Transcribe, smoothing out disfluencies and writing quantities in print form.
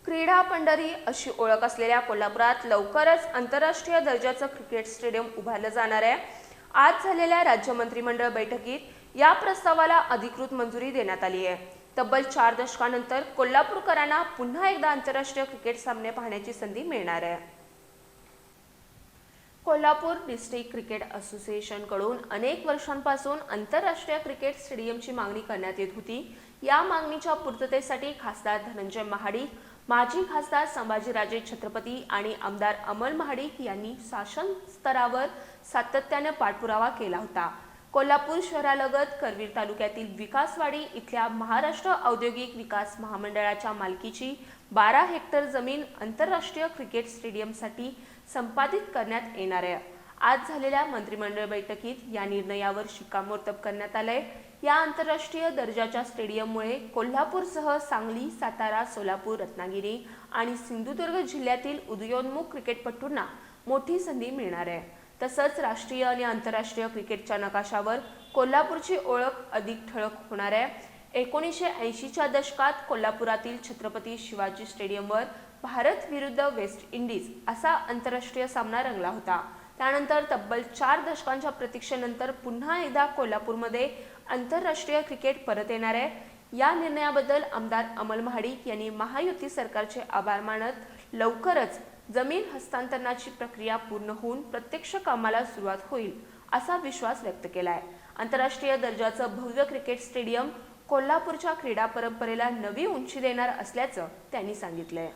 क्रीडा पंढरी अशी ओळख असलेल्या कोल्हापुरात लवकरच आंतरराष्ट्रीय दर्जाचं क्रिकेट स्टेडियम उभारलं जाणार आहे। आज झालेल्या राज्य मंत्रिमंडळ बैठकीत या प्रस्तावाला अधिकृत मंजुरी देण्यात आली आहे। तब्बल 4 दशकांनंतर कोल्हापूरकरांना पुन्हा एकदा आंतरराष्ट्रीय क्रिकेट सामने पाहण्याची संधी मिळणार आहे। कोल्हापूर डिस्ट्रिक्ट क्रिकेट असोसिएशन कडून अनेक वर्षांपासून आंतरराष्ट्रीय क्रिकेट स्टेडियमची मागणी करण्यात येत होती। या मागणीच्या पूर्ततेसाठी खासदार धनंजय महाडिक, माजी खासदार संभाजीराजे छत्रपती आणि आमदार अमल महाडिक यांनी शासन स्तरावर सातत्याने पाठपुरावा केला होता। कोल्हापूर शहरालगत करवीर तालुक्यातील विकासवाडी इथल्या महाराष्ट्र औद्योगिक विकास महामंडळाच्या मालकीची 12 हेक्टर जमीन आंतरराष्ट्रीय क्रिकेट स्टेडियमसाठी संपादित करण्यात येणार आहे। आज झालेल्या मंत्रिमंडळ बैठकीत या निर्णयावर शिक्कामोर्तब करण्यात आले। या आंतरराष्ट्रीय दर्जाच्या स्टेडियममुळे कोल्हापूरसह सांगली, सातारा, सोलापूर, रत्नागिरी आणि सिंधुदुर्ग जिल्ह्यातील उदयोन्मुख क्रिकेटपटूंना मोठी संधी मिळणार आहे। तसंच राष्ट्रीय आणि आंतरराष्ट्रीय क्रिकेटच्या नकाशावर कोल्हापूरची ओळख अधिक ठळक होणार आहे। 1980च्या दशकात कोल्हापुरातील छत्रपती शिवाजी स्टेडियमवर भारत विरुद्ध वेस्ट इंडिज असा आंतरराष्ट्रीय सामना रंगला होता। त्यानंतर तब्बल 4 दशकांच्या प्रतीक्षेनंतर पुन्हा एकदा कोल्हापूरमध्ये आंतरराष्ट्रीय क्रिकेट परत येणार आहे। या निर्णयाबद्दल आमदार अमल महाडिक यांनी महायुती सरकारचे आभार मानत लवकरच जमीन हस्तांतरणाची प्रक्रिया पूर्ण होऊन प्रत्यक्ष कामाला सुरुवात होईल असा विश्वास व्यक्त केलाय। आंतरराष्ट्रीय दर्जाचं भव्य क्रिकेट स्टेडियम कोल्हापूरच्या क्रीडा परंपरेला नवी उंची देणार असल्याचं त्यांनी सांगितलंय।